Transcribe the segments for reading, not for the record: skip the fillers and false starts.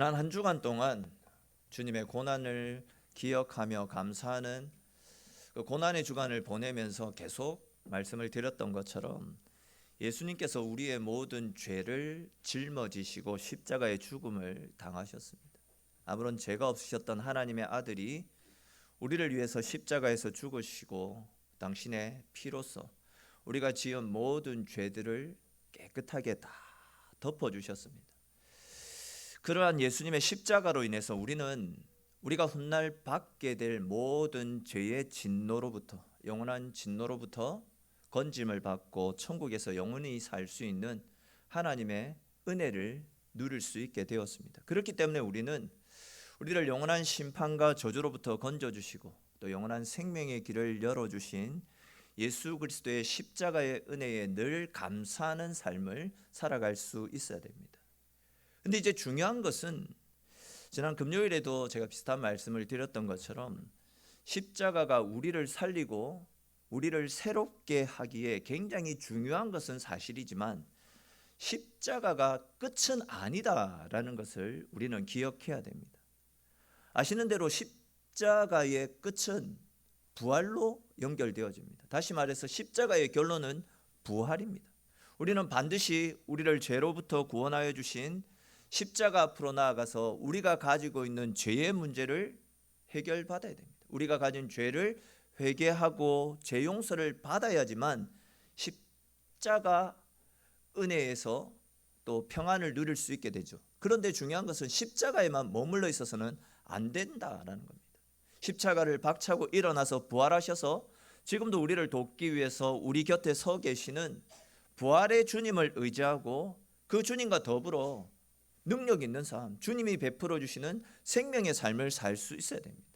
난 한 주간 동안 주님의 고난을 기억하며 감사하는 그 고난의 주간을 보내면서 계속 말씀을 드렸던 것처럼 예수님께서 우리의 모든 죄를 짊어지시고 십자가의 죽음을 당하셨습니다. 아무런 죄가 없으셨던 하나님의 아들이 우리를 위해서 십자가에서 죽으시고 당신의 피로써 우리가 지은 모든 죄들을 깨끗하게 다 덮어주셨습니다. 그러한 예수님의 십자가로 인해서 우리가 훗날 받게 될 모든 죄의 진노로부터, 영원한 진노로부터 건짐을 받고 천국에서 영원히 살 수 있는 하나님의 은혜를 누릴 수 있게 되었습니다. 그렇기 때문에 우리를 영원한 심판과 저주로부터 건져주시고 또 영원한 생명의 길을 열어주신 예수 그리스도의 십자가의 은혜에 늘 감사하는 삶을 살아갈 수 있어야 됩니다. 근데 이제 중요한 것은 지난 금요일에도 제가 비슷한 말씀을 드렸던 것처럼 십자가가 우리를 살리고 우리를 새롭게 하기에 굉장히 중요한 것은 사실이지만 십자가가 끝은 아니다라는 것을 우리는 기억해야 됩니다. 아시는 대로 십자가의 끝은 부활로 연결되어집니다. 다시 말해서 십자가의 결론은 부활입니다. 우리는 반드시 우리를 죄로부터 구원하여 주신 십자가 앞으로 나아가서 우리가 가지고 있는 죄의 문제를 해결받아야 됩니다. 우리가 가진 죄를 회개하고 죄 용서를 받아야지만 십자가 은혜에서 또 평안을 누릴 수 있게 되죠. 그런데 중요한 것은 십자가에만 머물러 있어서는 안 된다라는 겁니다. 십자가를 박차고 일어나서 부활하셔서 지금도 우리를 돕기 위해서 우리 곁에 서 계시는 부활의 주님을 의지하고 그 주님과 더불어 능력 있는 삶, 주님이 베풀어 주시는 생명의 삶을 살 수 있어야 됩니다.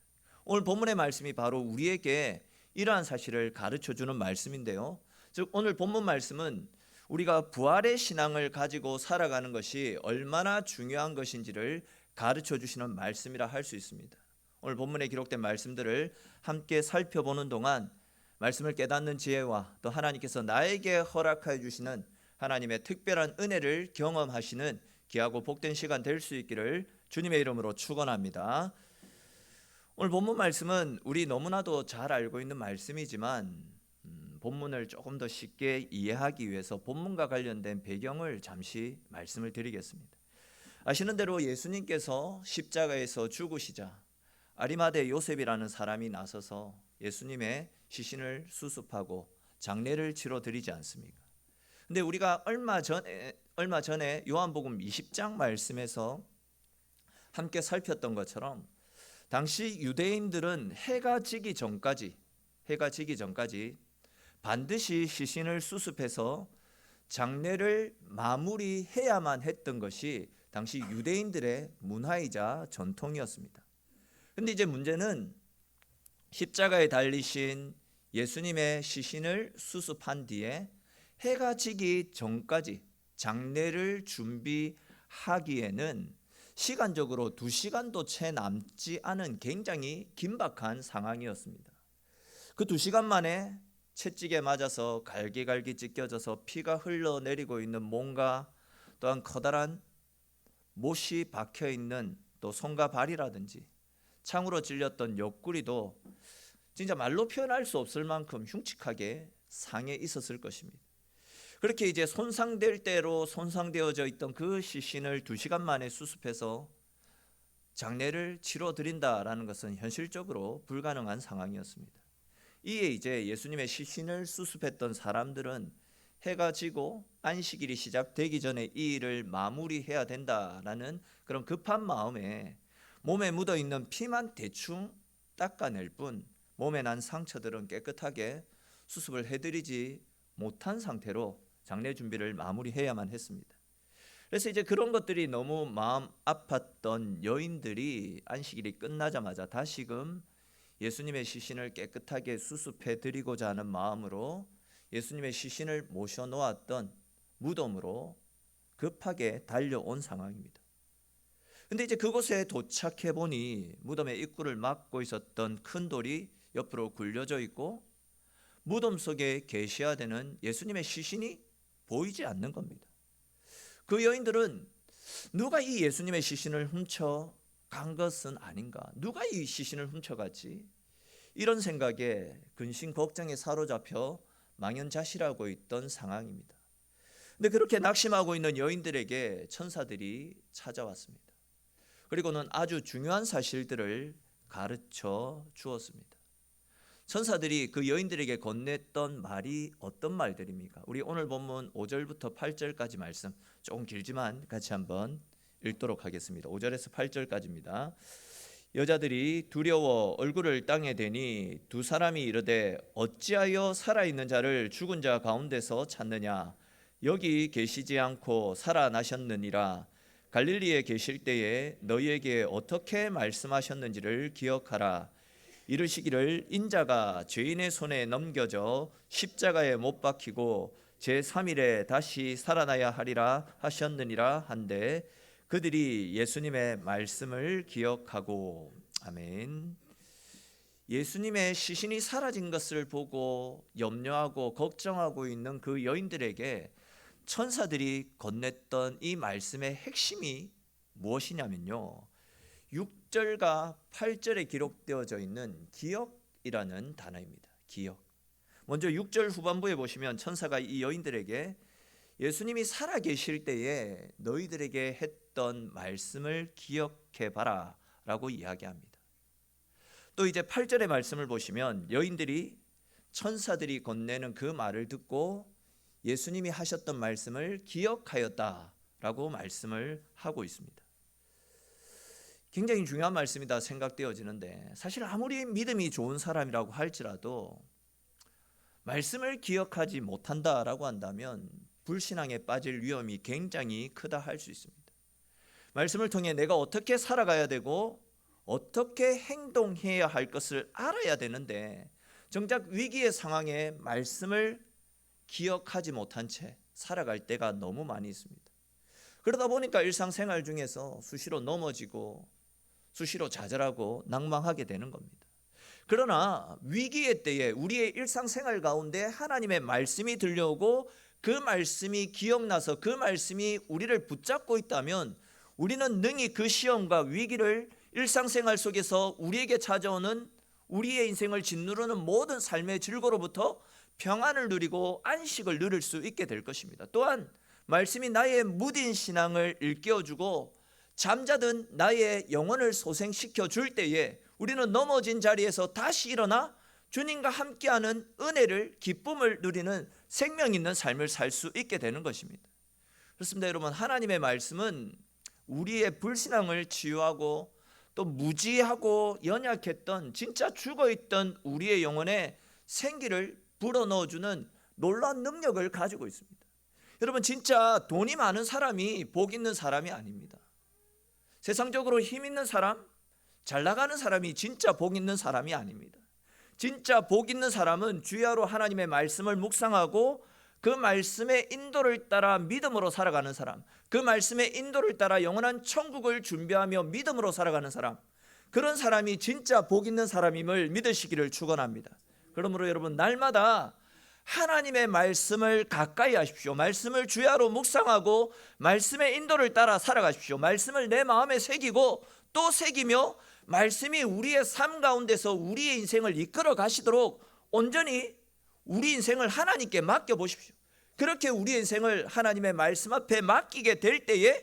오늘 본문의 말씀이 바로 우리에게 이러한 사실을 가르쳐 주는 말씀인데요. 즉 오늘 본문 말씀은 우리가 부활의 신앙을 가지고 살아가는 것이 얼마나 중요한 것인지를 가르쳐 주시는 말씀이라 할 수 있습니다. 오늘 본문에 기록된 말씀들을 함께 살펴보는 동안 말씀을 깨닫는 지혜와 또 하나님께서 나에게 허락하여 주시는 하나님의 특별한 은혜를 경험하시는 귀하고 복된 시간 될 수 있기를 주님의 이름으로 축원합니다. 오늘 본문 말씀은 우리 너무나도 잘 알고 있는 말씀이지만 본문을 조금 더 쉽게 이해하기 위해서 본문과 관련된 배경을 잠시 말씀을 드리겠습니다. 아시는 대로 예수님께서 십자가에서 죽으시자 아리마대 요셉이라는 사람이 나서서 예수님의 시신을 수습하고 장례를 치러 드리지 않습니까? 근데 우리가 얼마 전에 요한복음 20장 말씀에서 함께 살폈던 것처럼 당시 유대인들은 해가 지기 전까지 반드시 시신을 수습해서 장례를 마무리해야만 했던 것이 당시 유대인들의 문화이자 전통이었습니다. 근데 이제 문제는 십자가에 달리신 예수님의 시신을 수습한 뒤에 해가 지기 전까지 장례를 준비하기에는 시간적으로 2시간도 채 남지 않은 굉장히 긴박한 상황이었습니다. 그 2시간 만에 채찍에 맞아서 갈기갈기 찢겨져서 피가 흘러내리고 있는 몸과 또한 커다란 못이 박혀있는 또 손과 발이라든지 창으로 찔렸던 옆구리도 진짜 말로 표현할 수 없을 만큼 흉측하게 상해 있었을 것입니다. 그렇게 이제 손상될 대로 손상되어져 있던 그 시신을 2시간 만에 수습해서 장례를 치러드린다라는 것은 현실적으로 불가능한 상황이었습니다. 이에 이제 예수님의 시신을 수습했던 사람들은 해가 지고 안식일이 시작되기 전에 이 일을 마무리해야 된다라는 그런 급한 마음에 몸에 묻어있는 피만 대충 닦아낼 뿐 몸에 난 상처들은 깨끗하게 수습을 해드리지 못한 상태로 장례 준비를 마무리해야만 했습니다. 그래서 이제 그런 것들이 너무 마음 아팠던 여인들이 안식일이 끝나자마자 다시금 예수님의 시신을 깨끗하게 수습해 드리고자 하는 마음으로 예수님의 시신을 모셔 놓았던 무덤으로 급하게 달려온 상황입니다. 근데 이제 그곳에 도착해 보니 무덤의 입구를 막고 있었던 큰 돌이 옆으로 굴려져 있고 무덤 속에 계셔야 되는 예수님의 시신이 보이지 않는 겁니다. 그 여인들은 누가 이 예수님의 시신을 훔쳐간 것은 아닌가? 누가 이 시신을 훔쳐갔지? 이런 생각에 근심 걱정에 사로잡혀 망연자실하고 있던 상황입니다. 근데 그렇게 낙심하고 있는 여인들에게 천사들이 찾아왔습니다. 그리고는 아주 중요한 사실들을 가르쳐 주었습니다. 천사들이 그 여인들에게 건넸던 말이 어떤 말들입니까? 우리 오늘 본문 5절부터 8절까지 말씀, 조금 길지만 같이 한번 읽도록 하겠습니다. 5절에서 8절까지입니다. 여자들이 두려워 얼굴을 땅에 대니 두 사람이 이르되 어찌하여 살아있는 자를 죽은 자 가운데서 찾느냐? 여기 계시지 않고 살아나셨느니라. 갈릴리에 계실 때에 너희에게 어떻게 말씀하셨는지를 기억하라. 이르시기를 인자가 죄인의 손에 넘겨져 십자가에 못 박히고 제3일에 다시 살아나야 하리라 하셨느니라 한데 그들이 예수님의 말씀을 기억하고. 아멘. 예수님의 시신이 사라진 것을 보고 염려하고 걱정하고 있는 그 여인들에게 천사들이 건넸던 이 말씀의 핵심이 무엇이냐면요, 6절과 8절에 기록되어져 있는 기억이라는 단어입니다. 기억. 먼저 6절 후반부에 보시면 천사가 이 여인들에게 예수님이 살아계실 때에 너희들에게 했던 말씀을 기억해봐라 라고 이야기합니다. 또 이제 8절의 말씀을 보시면 여인들이 천사들이 건네는 그 말을 듣고 예수님이 하셨던 말씀을 기억하였다라고 말씀을 하고 있습니다. 굉장히 중요한 말씀이다 생각되어지는데, 사실 아무리 믿음이 좋은 사람이라고 할지라도 말씀을 기억하지 못한다라고 한다면 불신앙에 빠질 위험이 굉장히 크다 할 수 있습니다. 말씀을 통해 내가 어떻게 살아가야 되고 어떻게 행동해야 할 것을 알아야 되는데 정작 위기의 상황에 말씀을 기억하지 못한 채 살아갈 때가 너무 많이 있습니다. 그러다 보니까 일상생활 중에서 수시로 넘어지고 수시로 좌절하고 낭망하게 되는 겁니다. 그러나 위기의 때에 우리의 일상생활 가운데 하나님의 말씀이 들려오고 그 말씀이 기억나서 그 말씀이 우리를 붙잡고 있다면 우리는 능히 그 시험과 위기를 일상생활 속에서 우리에게 찾아오는 우리의 인생을 짓누르는 모든 삶의 질고로부터 평안을 누리고 안식을 누릴 수 있게 될 것입니다. 또한 말씀이 나의 무딘 신앙을 일깨워주고 잠자던 나의 영혼을 소생시켜 줄 때에 우리는 넘어진 자리에서 다시 일어나 주님과 함께하는 은혜를, 기쁨을 누리는 생명 있는 삶을 살 수 있게 되는 것입니다. 그렇습니다. 여러분, 하나님의 말씀은 우리의 불신앙을 치유하고 또 무지하고 연약했던, 진짜 죽어있던 우리의 영혼에 생기를 불어넣어주는 놀라운 능력을 가지고 있습니다. 여러분, 진짜 돈이 많은 사람이 복 있는 사람이 아닙니다. 세상적으로 힘 있는 사람, 잘 나가는 사람이 진짜 복 있는 사람이 아닙니다. 진짜 복 있는 사람은 주야로 하나님의 말씀을 묵상하고 그 말씀의 인도를 따라 믿음으로 살아가는 사람, 그 말씀의 인도를 따라 영원한 천국을 준비하며 믿음으로 살아가는 사람, 그런 사람이 진짜 복 있는 사람임을 믿으시기를 축원합니다. 그러므로 여러분, 날마다 하나님의 말씀을 가까이 하십시오. 말씀을 주야로 묵상하고 말씀의 인도를 따라 살아가십시오. 말씀을 내 마음에 새기고 또 새기며 말씀이 우리의 삶 가운데서 우리의 인생을 이끌어 가시도록 온전히 우리 인생을 하나님께 맡겨보십시오. 그렇게 우리 인생을 하나님의 말씀 앞에 맡기게 될 때에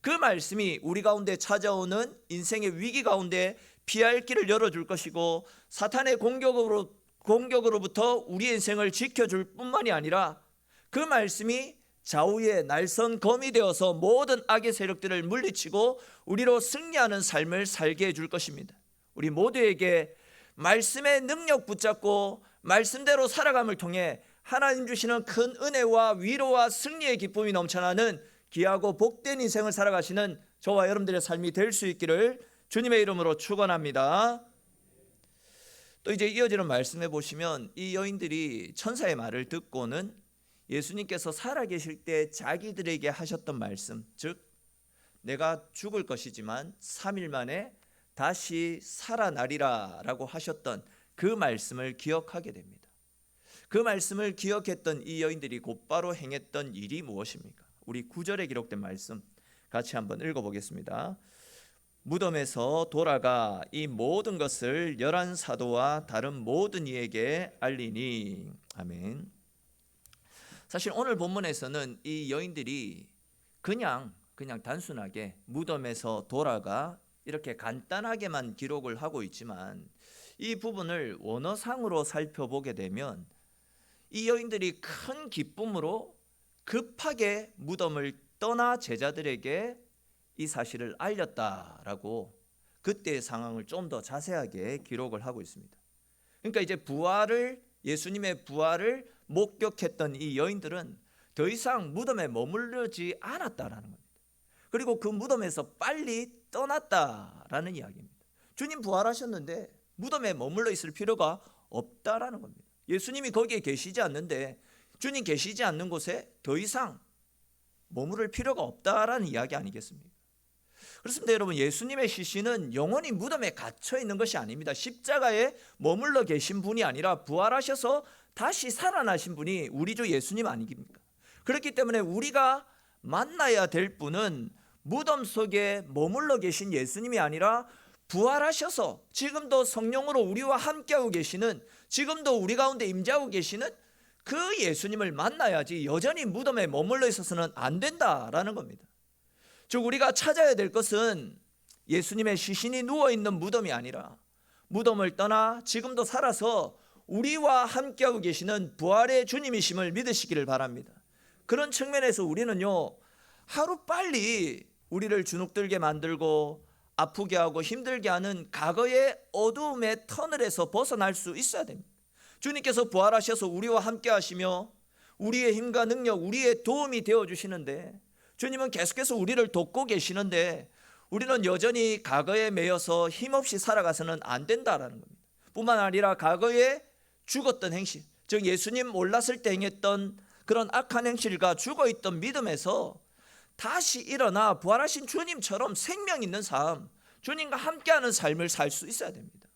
그 말씀이 우리 가운데 찾아오는 인생의 위기 가운데 피할 길을 열어줄 것이고 사탄의 공격으로부터 우리의 인생을 지켜줄 뿐만이 아니라 그 말씀이 좌우의 날선 검이 되어서 모든 악의 세력들을 물리치고 우리로 승리하는 삶을 살게 해줄 것입니다. 우리 모두에게 말씀의 능력 붙잡고 말씀대로 살아감을 통해 하나님 주시는 큰 은혜와 위로와 승리의 기쁨이 넘쳐나는 귀하고 복된 인생을 살아가시는 저와 여러분들의 삶이 될 수 있기를 주님의 이름으로 축원합니다. 또 이제 이어지는 말씀해 보시면 이 여인들이 천사의 말을 듣고는 예수님께서 살아계실 때 자기들에게 하셨던 말씀, 즉 내가 죽을 것이지만 3일 만에 다시 살아나리라 라고 하셨던 그 말씀을 기억하게 됩니다. 그 말씀을 기억했던 이 여인들이 곧바로 행했던 일이 무엇입니까? 우리 9절에 기록된 말씀 같이 한번 읽어보겠습니다. 무덤에서 돌아가 이 모든 것을 11 사도와 다른 모든 이에게 알리니. 아멘. 사실 오늘 본문에서는 이 여인들이 그냥 단순하게 무덤에서 돌아가 이렇게 간단하게만 기록을 하고 있지만, 이 부분을 원어상으로 살펴보게 되면 이 여인들이 큰 기쁨으로 급하게 무덤을 떠나 제자들에게 이 사실을 알렸다라고 그때의 상황을 좀 더 자세하게 기록을 하고 있습니다. 그러니까 이제 예수님의 부활을 목격했던 이 여인들은 더 이상 무덤에 머무르지 않았다라는 겁니다. 그리고 그 무덤에서 빨리 떠났다라는 이야기입니다. 주님 부활하셨는데 무덤에 머물러 있을 필요가 없다라는 겁니다. 예수님이 거기에 계시지 않는데, 주님 계시지 않는 곳에 더 이상 머무를 필요가 없다라는 이야기 아니겠습니까? 그렇습니다. 여러분, 예수님의 시신은 영원히 무덤에 갇혀 있는 것이 아닙니다. 십자가에 머물러 계신 분이 아니라 부활하셔서 다시 살아나신 분이 우리 주 예수님 아닙니까? 그렇기 때문에 우리가 만나야 될 분은 무덤 속에 머물러 계신 예수님이 아니라 부활하셔서 지금도 성령으로 우리와 함께하고 계시는, 지금도 우리 가운데 임재하고 계시는 그 예수님을 만나야지 여전히 무덤에 머물러 있어서는 안 된다라는 겁니다. 즉, 우리가 찾아야 될 것은 예수님의 시신이 누워있는 무덤이 아니라 무덤을 떠나 지금도 살아서 우리와 함께하고 계시는 부활의 주님이심을 믿으시기를 바랍니다. 그런 측면에서 우리는요, 하루빨리 우리를 주눅들게 만들고 아프게 하고 힘들게 하는 과거의 어두움의 터널에서 벗어날 수 있어야 됩니다. 주님께서 부활하셔서 우리와 함께 하시며 우리의 힘과 능력, 우리의 도움이 되어주시는데, 주님은 계속해서 우리를 돕고 계시는데 우리는 여전히 과거에 매여서 힘없이 살아가서는 안 된다라는 겁니다. 뿐만 아니라 과거에 죽었던 행실, 즉 예수님 몰랐을 때 행했던 그런 악한 행실과 죽어있던 믿음에서 다시 일어나 부활하신 주님처럼 생명 있는 삶, 주님과 함께하는 삶을 살 수 있어야 됩니다.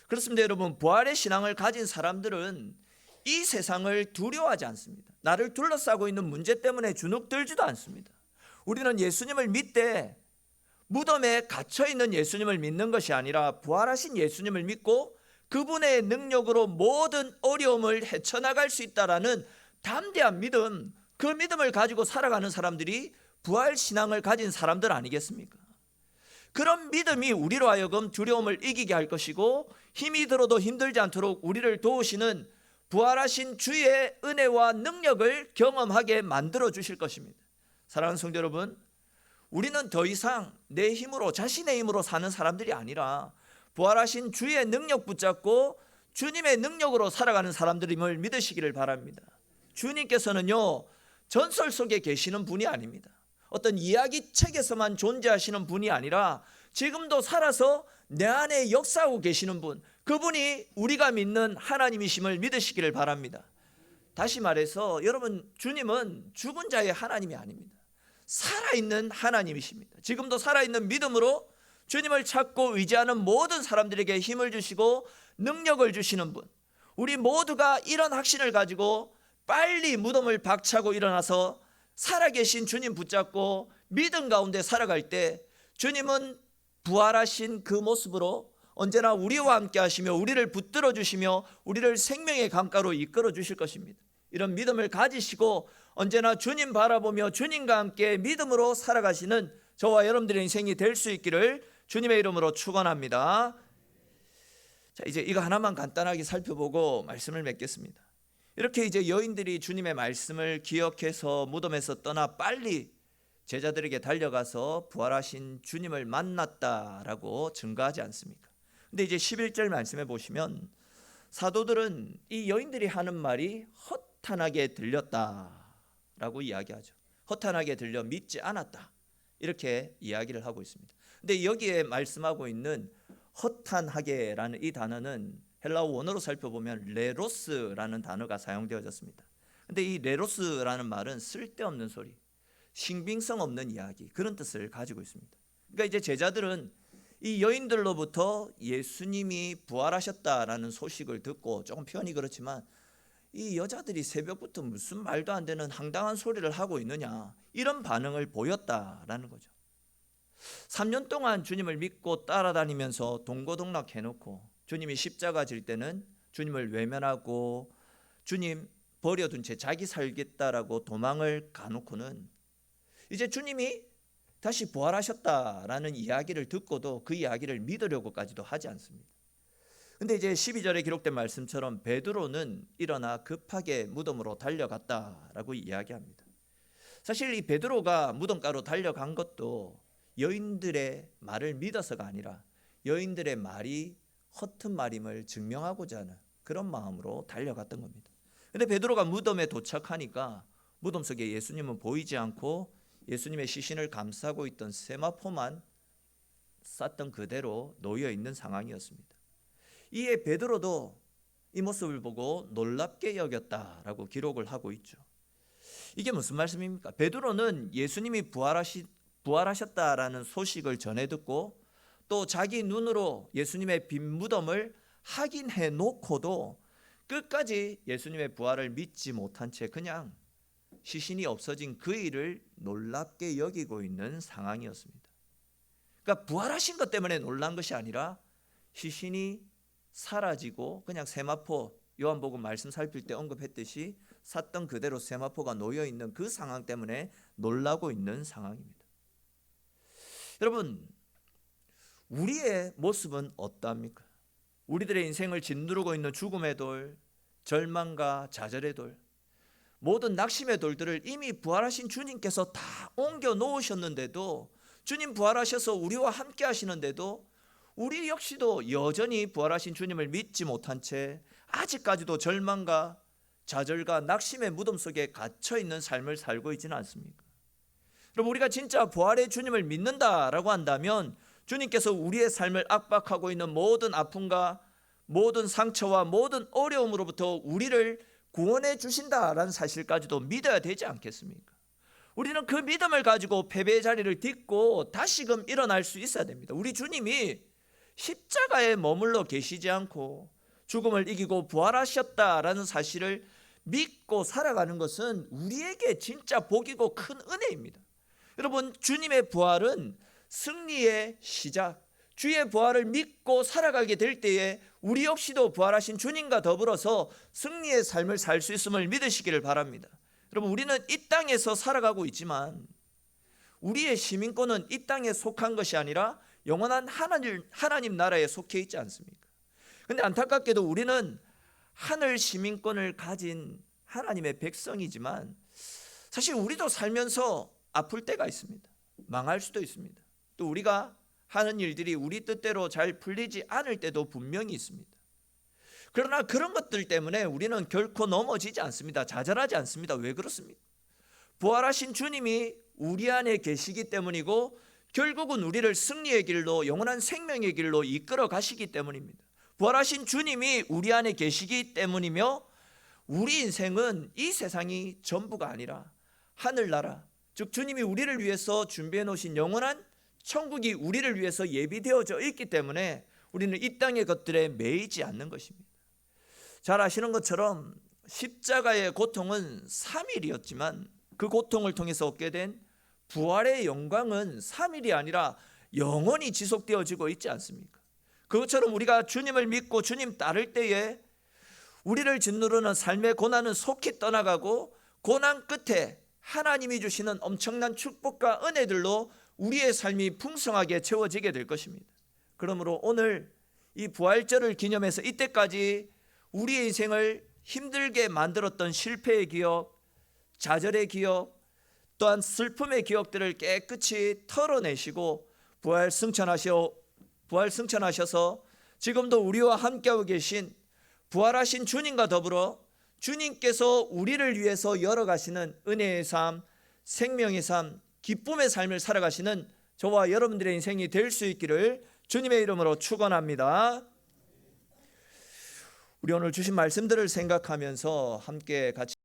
그렇습니다. 여러분, 부활의 신앙을 가진 사람들은 이 세상을 두려워하지 않습니다. 나를 둘러싸고 있는 문제 때문에 주눅들지도 않습니다. 우리는 예수님을 믿되 무덤에 갇혀있는 예수님을 믿는 것이 아니라 부활하신 예수님을 믿고 그분의 능력으로 모든 어려움을 헤쳐나갈 수 있다라는 담대한 믿음, 그 믿음을 가지고 살아가는 사람들이 부활신앙을 가진 사람들 아니겠습니까? 그런 믿음이 우리로 하여금 두려움을 이기게 할 것이고, 힘이 들어도 힘들지 않도록 우리를 도우시는 부활하신 주의 은혜와 능력을 경험하게 만들어 주실 것입니다. 사랑하는 성도 여러분, 우리는 더 이상 내 힘으로, 자신의 힘으로 사는 사람들이 아니라 부활하신 주의 능력 붙잡고 주님의 능력으로 살아가는 사람들임을 믿으시기를 바랍니다. 주님께서는요, 전설 속에 계시는 분이 아닙니다. 어떤 이야기책에서만 존재하시는 분이 아니라 지금도 살아서 내 안에 역사하고 계시는 분, 그분이 우리가 믿는 하나님이심을 믿으시기를 바랍니다. 다시 말해서 여러분, 주님은 죽은 자의 하나님이 아닙니다. 살아있는 하나님이십니다. 지금도 살아있는 믿음으로 주님을 찾고 의지하는 모든 사람들에게 힘을 주시고 능력을 주시는 분, 우리 모두가 이런 확신을 가지고 빨리 무덤을 박차고 일어나서 살아계신 주님 붙잡고 믿음 가운데 살아갈 때, 주님은 부활하신 그 모습으로 언제나 우리와 함께 하시며 우리를 붙들어 주시며 우리를 생명의 강가로 이끌어 주실 것입니다. 이런 믿음을 가지시고 언제나 주님 바라보며 주님과 함께 믿음으로 살아가시는 저와 여러분들의 인생이 될 수 있기를 주님의 이름으로 축원합니다. 자, 이제 이거 하나만 간단하게 살펴보고 말씀을 맺겠습니다. 이렇게 이제 여인들이 주님의 말씀을 기억해서 무덤에서 떠나 빨리 제자들에게 달려가서 부활하신 주님을 만났다라고 증거하지 않습니까? 근데 이제 11절 말씀해 보시면 사도들은 이 여인들이 하는 말이 허탄하게 들렸다라고 이야기하죠. 허탄하게 들려 믿지 않았다, 이렇게 이야기를 하고 있습니다. 근데 여기에 말씀하고 있는 허탄하게라는 이 단어는 헬라어 원어로 살펴보면 레로스라는 단어가 사용되어졌습니다. 근데 이 레로스라는 말은 쓸데없는 소리, 신빙성 없는 이야기, 그런 뜻을 가지고 있습니다. 그러니까 이제 제자들은 이 여인들로부터 예수님이 부활하셨다라는 소식을 듣고, 조금 표현이 그렇지만 이 여자들이 새벽부터 무슨 말도 안 되는 황당한 소리를 하고 있느냐, 이런 반응을 보였다라는 거죠. 3년 동안 주님을 믿고 따라다니면서 동고동락 해놓고 주님이 십자가 질 때는 주님을 외면하고 주님 버려둔 채 자기 살겠다라고 도망을 가놓고는 이제 주님이 다시 부활하셨다라는 이야기를 듣고도 그 이야기를 믿으려고까지도 하지 않습니다. 근데 이제 12절에 기록된 말씀처럼 베드로는 일어나 급하게 무덤으로 달려갔다라고 이야기합니다. 사실 이 베드로가 무덤가로 달려간 것도 여인들의 말을 믿어서가 아니라 여인들의 말이 허튼 말임을 증명하고자 하는 그런 마음으로 달려갔던 겁니다. 근데 베드로가 무덤에 도착하니까 무덤 속에 예수님은 보이지 않고 예수님의 시신을 감싸고 있던 세마포만 쌌던 그대로 놓여 있는 상황이었습니다. 이에 베드로도 이 모습을 보고 놀랍게 여겼다라고 기록을 하고 있죠. 이게 무슨 말씀입니까? 베드로는 예수님이 부활하셨다라는 소식을 전해 듣고 또 자기 눈으로 예수님의 빈 무덤을 확인해 놓고도 끝까지 예수님의 부활을 믿지 못한 채 그냥 시신이 없어진 그 일을 놀랍게 여기고 있는 상황이었습니다. 그러니까 부활하신 것 때문에 놀란 것이 아니라 시신이 사라지고 그냥 세마포, 요한복음 말씀 살필 때 언급했듯이 샀던 그대로 세마포가 놓여 있는 그 상황 때문에 놀라고 있는 상황입니다. 여러분, 우리의 모습은 어떠합니까? 우리들의 인생을 짓누르고 있는 죽음의 돌, 절망과 좌절의 돌, 모든 낙심의 돌들을 이미 부활하신 주님께서 다 옮겨 놓으셨는데도, 주님 부활하셔서 우리와 함께 하시는데도 우리 역시도 여전히 부활하신 주님을 믿지 못한 채 아직까지도 절망과 좌절과 낙심의 무덤 속에 갇혀 있는 삶을 살고 있지는 않습니까? 여러분, 우리가 진짜 부활의 주님을 믿는다라고 한다면 주님께서 우리의 삶을 압박하고 있는 모든 아픔과 모든 상처와 모든 어려움으로부터 우리를 구원해 주신다라는 사실까지도 믿어야 되지 않겠습니까? 우리는 그 믿음을 가지고 패배의 자리를 딛고 다시금 일어날 수 있어야 됩니다. 우리 주님이 십자가에 머물러 계시지 않고 죽음을 이기고 부활하셨다라는 사실을 믿고 살아가는 것은 우리에게 진짜 복이고 큰 은혜입니다. 여러분, 주님의 부활은 승리의 시작, 주의 부활을 믿고 살아가게 될 때에 우리 역시도 부활하신 주님과 더불어서 승리의 삶을 살 수 있음을 믿으시기를 바랍니다. 여러분, 우리는 이 땅에서 살아가고 있지만 우리의 시민권은 이 땅에 속한 것이 아니라 영원한 하나님 나라에 속해 있지 않습니까? 그런데 안타깝게도 우리는 하늘 시민권을 가진 하나님의 백성이지만 사실 우리도 살면서 아플 때가 있습니다. 망할 수도 있습니다. 또 우리가 하는 일들이 우리 뜻대로 잘 풀리지 않을 때도 분명히 있습니다. 그러나 그런 것들 때문에 우리는 결코 넘어지지 않습니다. 좌절하지 않습니다. 왜 그렇습니까? 부활하신 주님이 우리 안에 계시기 때문이고 결국은 우리를 승리의 길로, 영원한 생명의 길로 이끌어 가시기 때문입니다. 부활하신 주님이 우리 안에 계시기 때문이며 우리 인생은 이 세상이 전부가 아니라 하늘나라, 즉 주님이 우리를 위해서 준비해 놓으신 영원한 천국이 우리를 위해서 예비되어져 있기 때문에 우리는 이 땅의 것들에 매이지 않는 것입니다. 잘 아시는 것처럼 십자가의 고통은 3일이었지만 그 고통을 통해서 얻게 된 부활의 영광은 3일이 아니라 영원히 지속되어지고 있지 않습니까? 그것처럼 우리가 주님을 믿고 주님 따를 때에 우리를 짓누르는 삶의 고난은 속히 떠나가고 고난 끝에 하나님이 주시는 엄청난 축복과 은혜들로 우리의 삶이 풍성하게 채워지게 될 것입니다. 그러므로 오늘 이 부활절을 기념해서 이때까지 우리의 인생을 힘들게 만들었던 실패의 기억, 좌절의 기억, 또한 슬픔의 기억들을 깨끗이 털어내시고 부활 승천하셔서 지금도 우리와 함께하고 계신 부활하신 주님과 더불어 주님께서 우리를 위해서 열어가시는 은혜의 삶, 생명의 삶, 기쁨의 삶을 살아가시는 저와 여러분들의 인생이 될 수 있기를 주님의 이름으로 축원합니다. 우리 오늘 주신 말씀들을 생각하면서 함께 같이